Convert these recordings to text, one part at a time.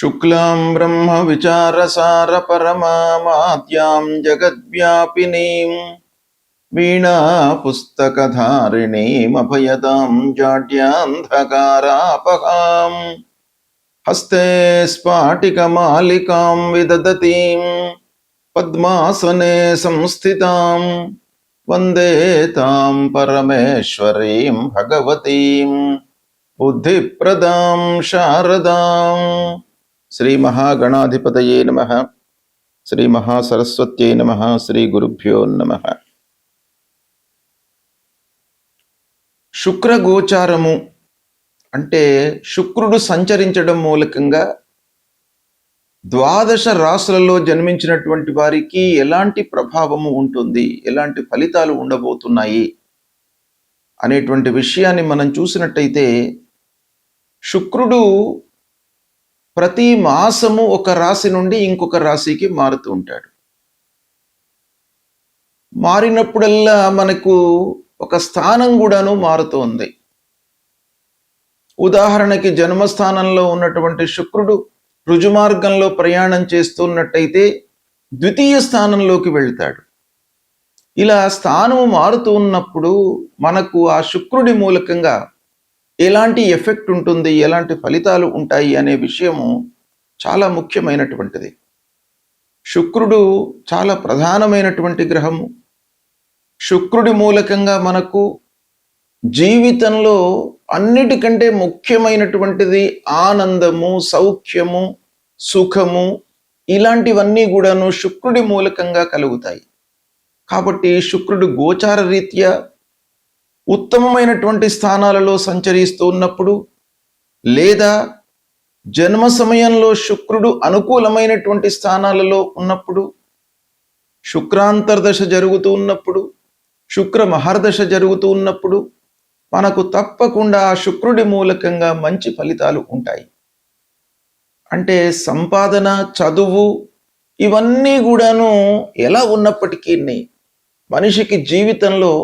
శుక్లాం బ్రహ్మ విచారసార పరమాద్యాం జగద్వ్యాపినీం వీణా పుస్తకధారిణీం అభయదాం జాడ్యాంధకారాపహాం హస్తే స్ఫాటికమాలికాం విదదతీం పద్మాసనే సంస్థితాం వందే తాం పరమేశ్వరీం భగవతీం బుద్ధిప్రదాం శారదాం. శ్రీ మహాగణాధిపతయే నమః. శ్రీ మహాసరస్వత్యై నమః. శ్రీ గురుభ్యో నమః. శుక్రగోచారము అంటే శుక్రుడు సంచరించడం మూలకంగా ద్వాదశ రాశులలో జన్మించినటువంటి వారికి ఎలాంటి ప్రభావము ఉంటుంది, ఎలాంటి ఫలితాలు ఉండబోతున్నాయి అనేటువంటి విషయాన్ని మనం చూసినట్టయితే, శుక్రుడు ప్రతి మాసము ఒక రాశి నుండి ఇంకొక రాశికి మారుతూ ఉంటాడు. మారినప్పుడల్లా మనకు ఒక స్థానం కూడాను మారుతోంది. ఉదాహరణకి జన్మస్థానంలో ఉన్నటువంటి శుక్రుడు రుజుమార్గంలో ప్రయాణం చేస్తున్నట్టయితే ద్వితీయ స్థానంలోకి వెళ్తాడు. ఇలా స్థానము మారుతూ ఉన్నప్పుడు మనకు ఆ శుక్రుడి మూలకంగా ఎలాంటి ఎఫెక్ట్ ఉంటుంది, ఎలాంటి ఫలితాలు ఉంటాయి అనే విషయము చాలా ముఖ్యమైనటువంటిది. శుక్రుడు చాలా ప్రధానమైనటువంటి గ్రహము. శుక్రుడి మూలకంగా మనకు జీవితంలో అన్నిటికంటే ముఖ్యమైనటువంటిది ఆనందము, సౌఖ్యము, సుఖము, ఇలాంటివన్నీ కూడాను శుక్రుడి మూలకంగా కలుగుతాయి. కాబట్టి శుక్రుడు గోచార రీత్యా ఉత్తమమైనటువంటి స్థానాలలో సంచరిస్తూ ఉన్నప్పుడు, లేదా జన్మ సమయంలో శుక్రుడు అనుకూలమైనటువంటి స్థానాలలో ఉన్నప్పుడు, శుక్రాంతర్దశ జరుగుతూ ఉన్నప్పుడు, శుక్ర మహర్దశ జరుగుతూ ఉన్నప్పుడు మనకు తప్పకుండా ఆ శుక్రుడి మూలకంగా మంచి ఫలితాలు ఉంటాయి. అంటే సంపాదన, చదువు ఇవన్నీ కూడాను ఎలా ఉన్నప్పటికీ మనిషికి జీవితంలో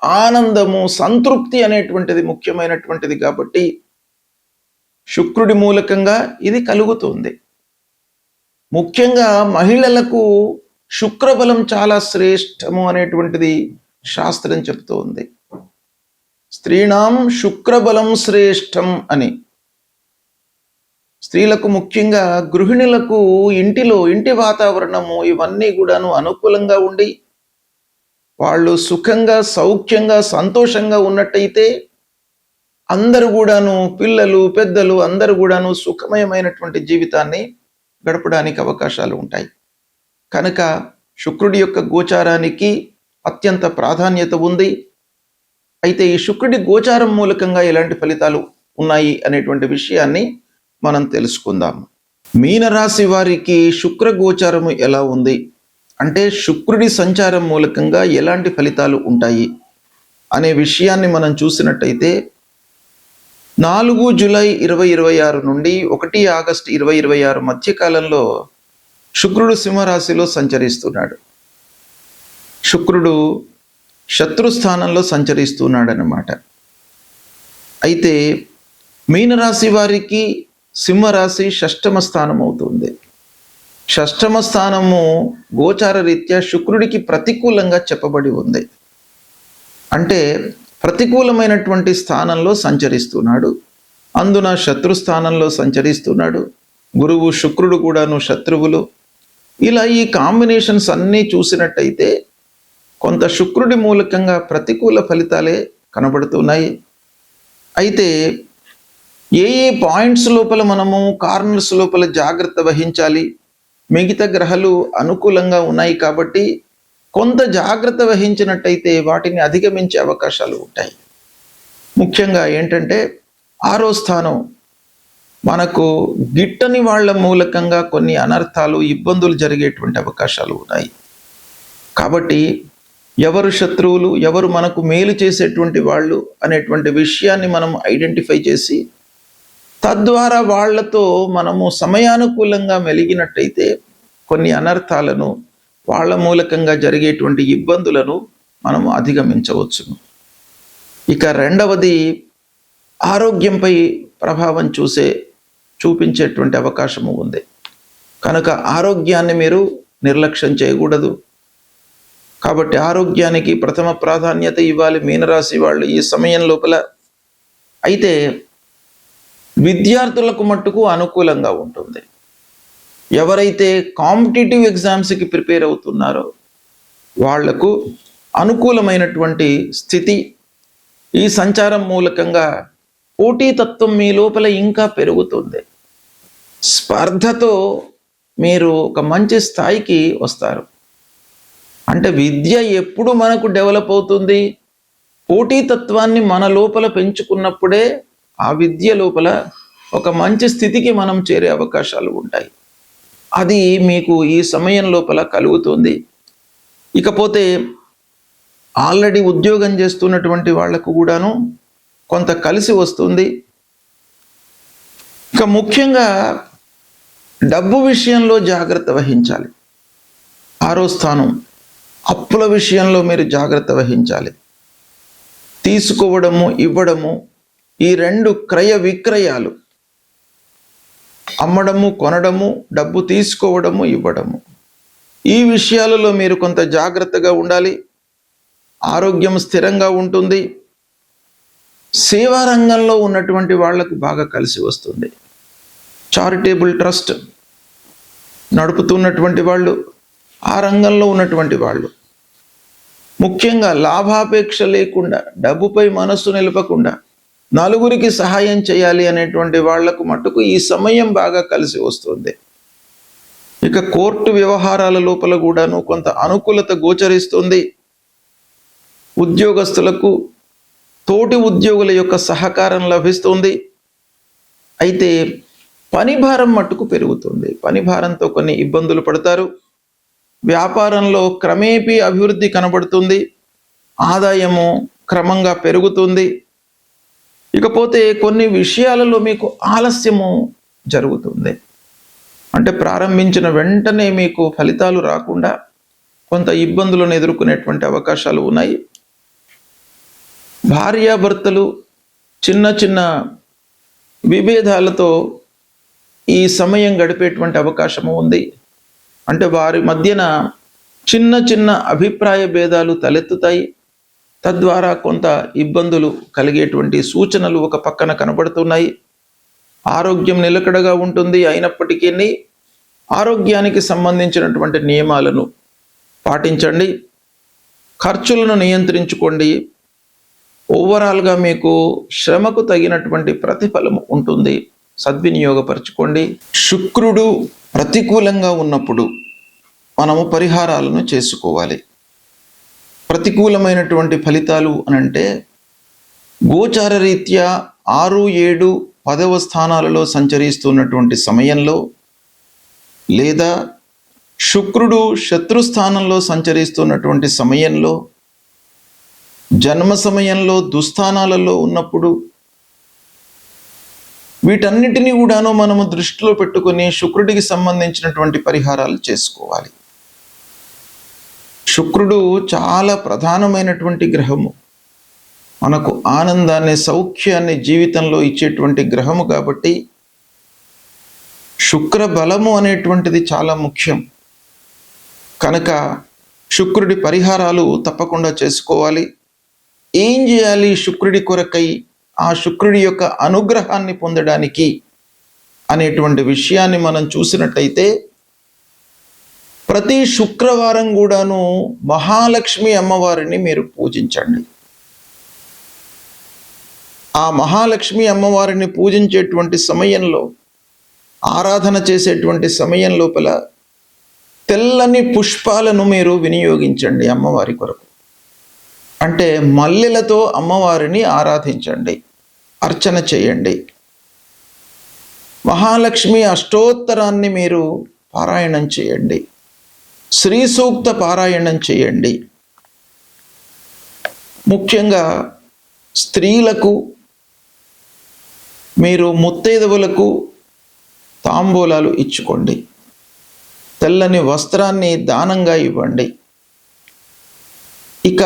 ఆనందము, సంతృప్తి అనేటువంటిది ముఖ్యమైనటువంటిది. కాబట్టి శుక్రుడి మూలకంగా ఇది కలుగుతుంది. ముఖ్యంగా మహిళలకు శుక్రబలం చాలా శ్రేష్టము అనేటువంటిది శాస్త్రం చెప్తోంది. స్త్రీణాం శుక్రబలం శ్రేష్టం అని. స్త్రీలకు, ముఖ్యంగా గృహిణులకు ఇంటి వాతావరణము ఇవన్నీ కూడాను అనుకూలంగా ఉండి వాళ్ళు సుఖంగా, సౌఖ్యంగా, సంతోషంగా ఉన్నట్టయితే అందరూ కూడాను, పిల్లలు, పెద్దలు అందరూ కూడాను సుఖమయమైనటువంటి జీవితాన్ని గడపడానికి అవకాశాలు ఉంటాయి. కనుక శుక్రుడి యొక్క గోచారానికి అత్యంత ప్రాధాన్యత ఉంది. అయితే ఈ శుక్రుడి గోచారం మూలకంగా ఎలాంటి ఫలితాలు ఉన్నాయి అనేటువంటి విషయాన్ని మనం తెలుసుకుందాం. మీనరాశి వారికి శుక్ర గోచారము ఎలా ఉంది అంటే, శుక్రుడి సంచారం మూలకంగా ఎలాంటి ఫలితాలు ఉంటాయి అనే విషయాన్ని మనం చూసినట్టయితే, 4 జూలై 2026 నుండి 1 ఆగస్టు 2026 మధ్యకాలంలో శుక్రుడు సింహరాశిలో సంచరిస్తున్నాడు. శుక్రుడు శత్రుస్థానంలో సంచరిస్తున్నాడు అన్నమాట. అయితే మీనరాశి వారికి సింహరాశి షష్టమ స్థానం అవుతుంది. షష్టమ స్థానము గోచార రీత్యా శుక్రుడికి ప్రతికూలంగా చెప్పబడి ఉంది. అంటే ప్రతికూలమైనటువంటి స్థానంలో సంచరిస్తున్నాడు. అందున శత్రుస్థానంలో సంచరిస్తున్నాడు. గురువు, శుక్రుడు కూడాను శత్రువులు. ఇలా ఈ కాంబినేషన్స్ అన్నీ చూసినట్టయితే కొంత శుక్రుడి మూలకంగా ప్రతికూల ఫలితాలే కనబడుతున్నాయి. అయితే ఏ పాయింట్స్ లోపల మనము, కార్నర్స్ లోపల జాగ్రత్త వహించాలి, మిగతా గ్రహాలు అనుకూలంగా ఉన్నాయి కాబట్టి కొంత జాగ్రత్త వహించినట్టయితే వాటిని అధిగమించే అవకాశాలు ఉంటాయి. ముఖ్యంగా ఏంటంటే 6వ స్థానం మనకు గిట్టని వాళ్ళ మూలకంగా కొన్ని అనర్థాలు, ఇబ్బందులు జరిగేటువంటి అవకాశాలు ఉన్నాయి. కాబట్టి ఎవరు శత్రువులు, ఎవరు మనకు మేలు చేసేటువంటి వాళ్ళు అనేటువంటి విషయాన్ని మనం ఐడెంటిఫై చేసి తద్వారా వాళ్లతో మనము సమయానుకూలంగా మెలిగినట్టయితే కొన్ని అనర్థాలను, వాళ్ళ మూలకంగా జరిగేటువంటి ఇబ్బందులను మనము అధిగమించవచ్చును. ఇక రెండవది ఆరోగ్యంపై ప్రభావం చూపించేటువంటి అవకాశము ఉంది. కనుక ఆరోగ్యాన్ని మీరు నిర్లక్ష్యం చేయకూడదు. కాబట్టి ఆరోగ్యానికి ప్రథమ ప్రాధాన్యత ఇవ్వాలి మీనరాశి వాళ్ళు ఈ సమయం లోపల. అయితే విద్యార్థులకు మట్టుకు అనుకూలంగా ఉంటుంది. ఎవరైతే కాంపిటేటివ్ ఎగ్జామ్స్కి ప్రిపేర్ అవుతున్నారో వాళ్లకు అనుకూలమైనటువంటి స్థితి. ఈ సంచారం మూలకంగా పోటీతత్వం మీ లోపల ఇంకా పెరుగుతుంది. స్పర్ధతో మీరు ఒక మంచి స్థాయికి వస్తారు. అంటే విద్య ఎప్పుడు మనకు డెవలప్ అవుతుంది? పోటీతత్వాన్ని మన లోపల పెంచుకున్నప్పుడే ఆ విద్య లోపల ఒక మంచి స్థితికి మనం చేరే అవకాశాలు ఉంటాయి. అది మీకు ఈ సమయం లోపల కలుగుతుంది. ఇకపోతే ఆల్రెడీ ఉద్యోగం చేస్తున్నటువంటి వాళ్లకు కూడాను కొంత కలిసి వస్తుంది. ఇక ముఖ్యంగా డబ్బు విషయంలో జాగ్రత్త వహించాలి. 6వ స్థానం, అప్పుల విషయంలో మీరు జాగ్రత్త వహించాలి. తీసుకోవడము, ఇవ్వడము, ఈ 2 క్రయ విక్రయాలు, అమ్మడము, కొనడము, డబ్బు తీసుకోవడము, ఇవ్వడము, ఈ విషయాలలో మీరు కొంత జాగ్రత్తగా ఉండాలి. ఆరోగ్యం స్థిరంగా ఉంటుంది. సేవా రంగంలో ఉన్నటువంటి వాళ్లకు బాగా కలిసి వస్తుంది. చారిటబుల్ ట్రస్ట్ నడుపుతున్నటువంటి వాళ్ళు, ఆ రంగంలో ఉన్నటువంటి వాళ్ళు, ముఖ్యంగా లాభాపేక్ష లేకుండా, డబ్బుపై మనస్సు నిలపకుండా నలుగురికి సహాయం చేయాలి అనేటువంటి వాళ్లకు మట్టుకు ఈ సమయం బాగా కలిసి వస్తుంది. ఇక కోర్టు వ్యవహారాల లోపల కూడాను కొంత అనుకూలత గోచరిస్తుంది. ఉద్యోగస్తులకు తోటి ఉద్యోగుల యొక్క సహకారం లభిస్తుంది. అయితే పని భారం మట్టుకు పెరుగుతుంది. పని భారంతో కొన్ని ఇబ్బందులు పడతారు. వ్యాపారంలో క్రమేపీ అభివృద్ధి కనబడుతుంది. ఆదాయము క్రమంగా పెరుగుతుంది. ఇకపోతే కొన్ని విషయాలలో మీకు ఆలస్యము జరుగుతుంది. అంటే ప్రారంభించిన వెంటనే మీకు ఫలితాలు రాకుండా కొంత ఇబ్బందులను ఎదుర్కొనేటువంటి అవకాశాలు ఉన్నాయి. భార్యాభర్తలు చిన్న చిన్న విభేదాలతో ఈ సమయం గడిపేటువంటి అవకాశము ఉంది. అంటే వారి మధ్యన చిన్న చిన్న అభిప్రాయ భేదాలు తలెత్తుతాయి. తద్వారా కొంత ఇబ్బందులు కలిగేటువంటి సూచనలు ఒక పక్కన కనబడుతున్నాయి. ఆరోగ్యం నిలకడగా ఉంటుంది. అయినప్పటికీ ఆరోగ్యానికి సంబంధించినటువంటి నియమాలను పాటించండి. ఖర్చులను నియంత్రించుకోండి. ఓవరాల్గా మీకు శ్రమకు తగినటువంటి ప్రతిఫలం ఉంటుంది. సద్వినియోగపరచుకోండి. శుక్రుడు ప్రతికూలంగా ఉన్నప్పుడు మనము పరిహారాలను చేసుకోవాలి. ప్రతికూలమైనటువంటి ఫలితాలు అనంటే గోచార రీత్యా 6, 7, 10వ స్థానాలలో సంచరిస్తున్నటువంటి సమయంలో, లేదా శుక్రుడు శత్రుస్థానంలో సంచరిస్తున్నటువంటి సమయంలో, జన్మ సమయంలో దుస్థానాలలో ఉన్నప్పుడు, వీటన్నిటినీ కూడాను మనము దృష్టిలో పెట్టుకొని శుక్రుడికి సంబంధించినటువంటి పరిహారాలు చేసుకోవాలి. శుక్రుడు చాలా ప్రధానమైనటువంటి గ్రహము. మనకు ఆనందాన్ని, సౌఖ్యాన్ని జీవితంలో ఇచ్చేటువంటి గ్రహము కాబట్టి శుక్ర బలము అనేటువంటిది చాలా ముఖ్యం. కనుక శుక్రుడి పరిహారాలు తప్పకుండా చేసుకోవాలి. ఏం చేయాలి శుక్రుడి కొరకై, ఆ శుక్రుడి యొక్క అనుగ్రహాన్ని పొందడానికి అనేటువంటి విషయాన్ని మనం చూసినట్టయితే, ప్రతి శుక్రవారం కూడాను మహాలక్ష్మి అమ్మవారిని మీరు పూజించండి. ఆ మహాలక్ష్మి అమ్మవారిని పూజించేటువంటి సమయంలో, ఆరాధన చేసేటువంటి సమయం లోపల తెల్లని పుష్పాలను మీరు వినియోగించండి అమ్మవారి కొరకు. అంటే మల్లెలతో అమ్మవారిని ఆరాధించండి, అర్చన చేయండి. మహాలక్ష్మి అష్టోత్తరాన్ని మీరు పారాయణం చేయండి. శ్రీ సూక్త పారాయణం చేయండి. ముఖ్యంగా స్త్రీలకు, మీరు ముత్తైదువులకు తాంబూలాలు ఇచ్చుకోండి. తెల్లని వస్త్రాన్ని దానంగా ఇవ్వండి. ఇక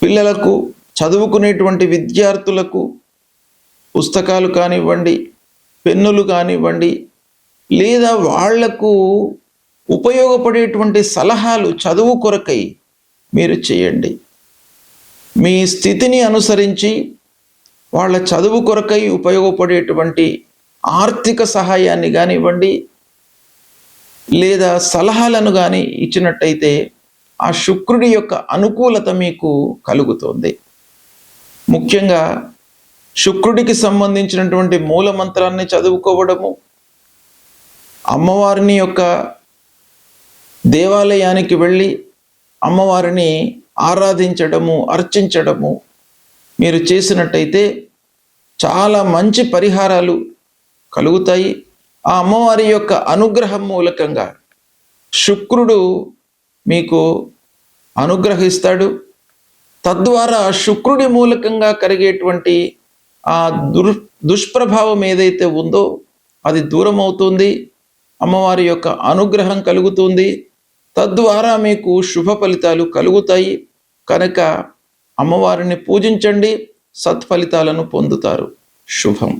పిల్లలకు, చదువుకునేటువంటి విద్యార్థులకు పుస్తకాలు కానివ్వండి, పెన్నులు కానివ్వండి, లేదా వాళ్లకు ఉపయోగపడేటువంటి సలహాలు చదువు కొరకై మీరు చేయండి. మీ స్థితిని అనుసరించి వాళ్ళ చదువు కొరకై ఉపయోగపడేటువంటి ఆర్థిక సహాయాన్ని కానివ్వండి, లేదా సలహాలను కానీ ఇచ్చినట్టయితే ఆ శుక్రుడి యొక్క అనుకూలత మీకు కలుగుతుంది. ముఖ్యంగా శుక్రుడికి సంబంధించినటువంటి మూల మంత్రాన్ని చదువుకోవడము, అమ్మవారిని యొక్క దేవాలయానికి వెళ్ళి అమ్మవారిని ఆరాధించడము, అర్చించడము మీరు చేసినట్టయితే చాలా మంచి పరిహారాలు కలుగుతాయి. ఆ అమ్మవారి యొక్క అనుగ్రహం మూలకంగా శుక్రుడు మీకు అనుగ్రహిస్తాడు. తద్వారా శుక్రుడి మూలకంగా కలిగేటువంటి ఆ దుష్ప్రభావం ఏదైతే ఉందో అది దూరం అవుతుంది. అమ్మవారి యొక్క అనుగ్రహం కలుగుతుంది. తద్వారా మీకు శుభ ఫలితాలు కలుగుతాయి. కనుక అమ్మవారిని పూజించండి, సత్ఫలితాలను పొందుతారు. శుభం.